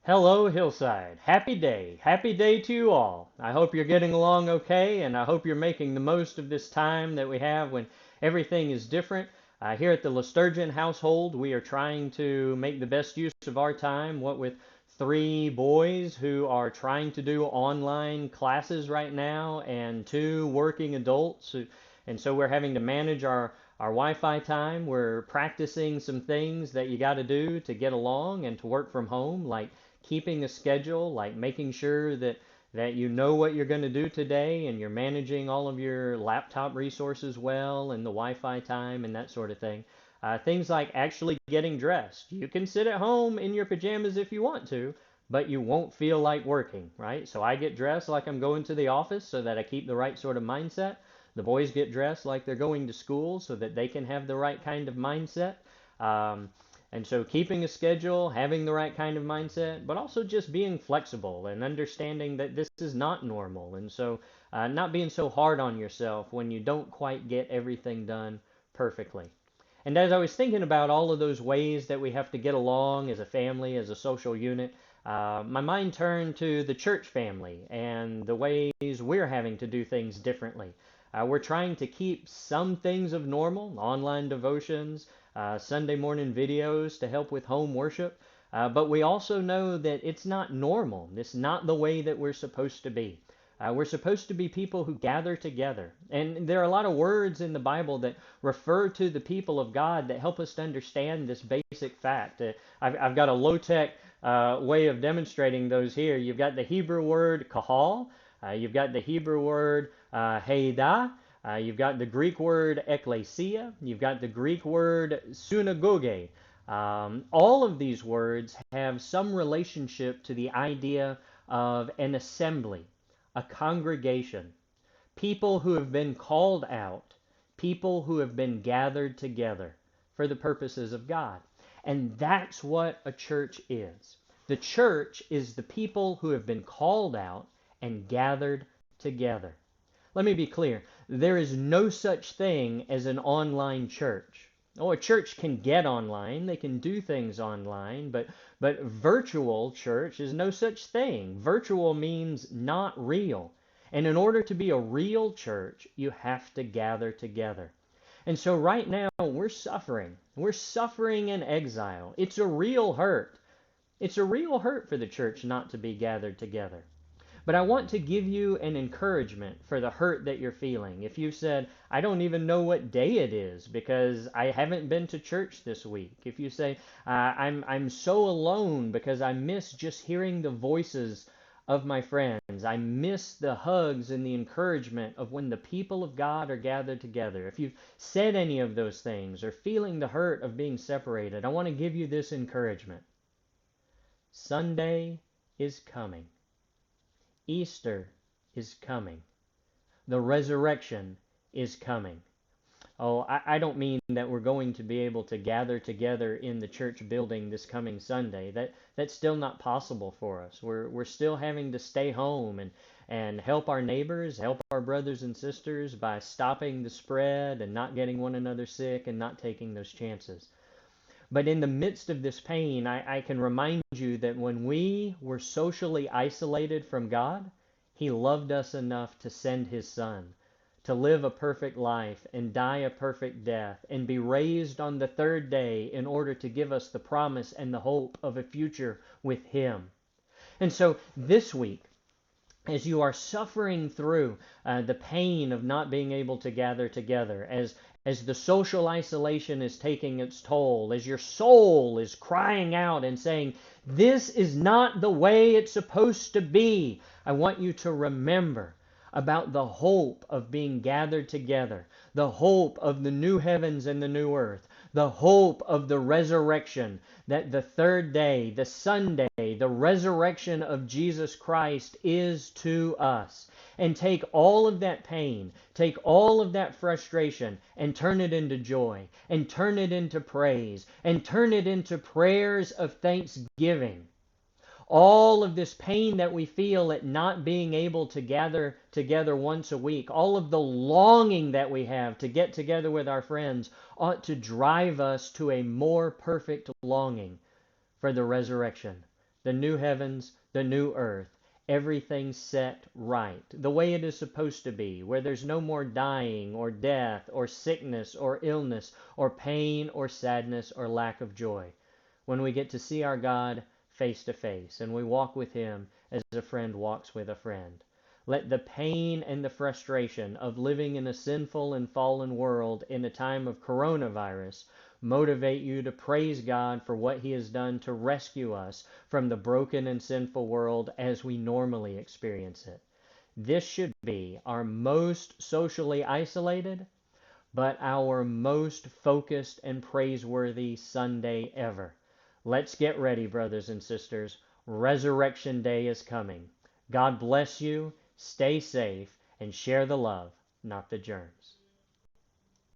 Hello, Hillside. Happy day. Happy day to you all. I hope you're getting along okay, and I hope you're making the most of this time that we have when everything is different. Here at the Lesturgeon household, we are trying to make the best use of our time, what with three boys who are trying to do online classes right now, and two working adults. And so we're having to manage our Wi-Fi time. We're practicing some things that you got to do to get along and to work from home, like keeping a schedule, like making sure that you know what you're going to do today and you're managing all of your laptop resources well and the Wi-Fi time and that sort of thing. Things like actually getting dressed. You can sit at home in your pajamas if you want to, but you won't feel like working, right? So I get dressed like I'm going to the office so that I keep the right sort of mindset. The boys get dressed like they're going to school so that they can have the right kind of mindset. Um, and so keeping a schedule, having the right kind of mindset, but also just being flexible and understanding that this is not normal. And so not being so hard on yourself when you don't quite get everything done perfectly. And as I was thinking about all of those ways that we have to get along as a family, as a social unit, my mind turned to the church family and the ways we're having to do things differently. We're trying to keep some things of normal, online devotions, Sunday morning videos to help with home worship. But we also know that it's not normal. It's not the way that we're supposed to be. We're supposed to be people who gather together. And there are a lot of words in the Bible that refer to the people of God that help us to understand this basic fact. I've got a low-tech way of demonstrating those here. You've got the Hebrew word kahal. You've got the Hebrew word heidah. You've got the Greek word ekklesia. You've got the Greek word synagoge. All of these words have some relationship to the idea of an assembly, a congregation, people who have been called out, people who have been gathered together for the purposes of God. And that's what a church is. The church is the people who have been called out and gathered together. Let me be clear. There is no such thing as an online church. Oh, a church can get online, they can do things online, but virtual church is no such thing. Virtual means not real. And in order to be a real church, you have to gather together. And so right now we're suffering. We're suffering in exile. It's a real hurt. It's a real hurt for the church not to be gathered together. But I want to give you an encouragement for the hurt that you're feeling. If you said, I don't even know what day it is because I haven't been to church this week. If you say, I'm so alone because I miss just hearing the voices of my friends. I miss the hugs and the encouragement of when the people of God are gathered together. If you've said any of those things or feeling the hurt of being separated, I want to give you this encouragement. Sunday is coming. Easter is coming. The resurrection is coming. Oh, I don't mean that we're going to be able to gather together in the church building this coming Sunday. That's still not possible for us. We're still having to stay home and help our neighbors, help our brothers and sisters by stopping the spread and not getting one another sick and not taking those chances. But in the midst of this pain, I can remind you that when we were socially isolated from God, He loved us enough to send His Son, to live a perfect life and die a perfect death, and be raised on the third day in order to give us the promise and the hope of a future with Him. And so this week, as you are suffering through the pain of not being able to gather together, as the social isolation is taking its toll, as your soul is crying out and saying, this is not the way it's supposed to be, I want you to remember about the hope of being gathered together, the hope of the new heavens and the new earth, the hope of the resurrection, that the third day, the Sunday, the resurrection of Jesus Christ is to us. And take all of that pain, take all of that frustration, and turn it into joy, and turn it into praise, and turn it into prayers of thanksgiving. All of this pain that we feel at not being able to gather together once a week, all of the longing that we have to get together with our friends ought to drive us to a more perfect longing for the resurrection, the new heavens, the new earth, everything set right, the way it is supposed to be, where there's no more dying or death or sickness or illness or pain or sadness or lack of joy. When we get to see our God face to face and we walk with Him as a friend walks with a friend. Let the pain and the frustration of living in a sinful and fallen world in a time of coronavirus motivate you to praise God for what He has done to rescue us from the broken and sinful world as we normally experience it. This should be our most socially isolated, but our most focused and praiseworthy Sunday ever. Let's get ready, brothers and sisters. Resurrection Day is coming. God bless you. Stay safe and share the love, not the germs.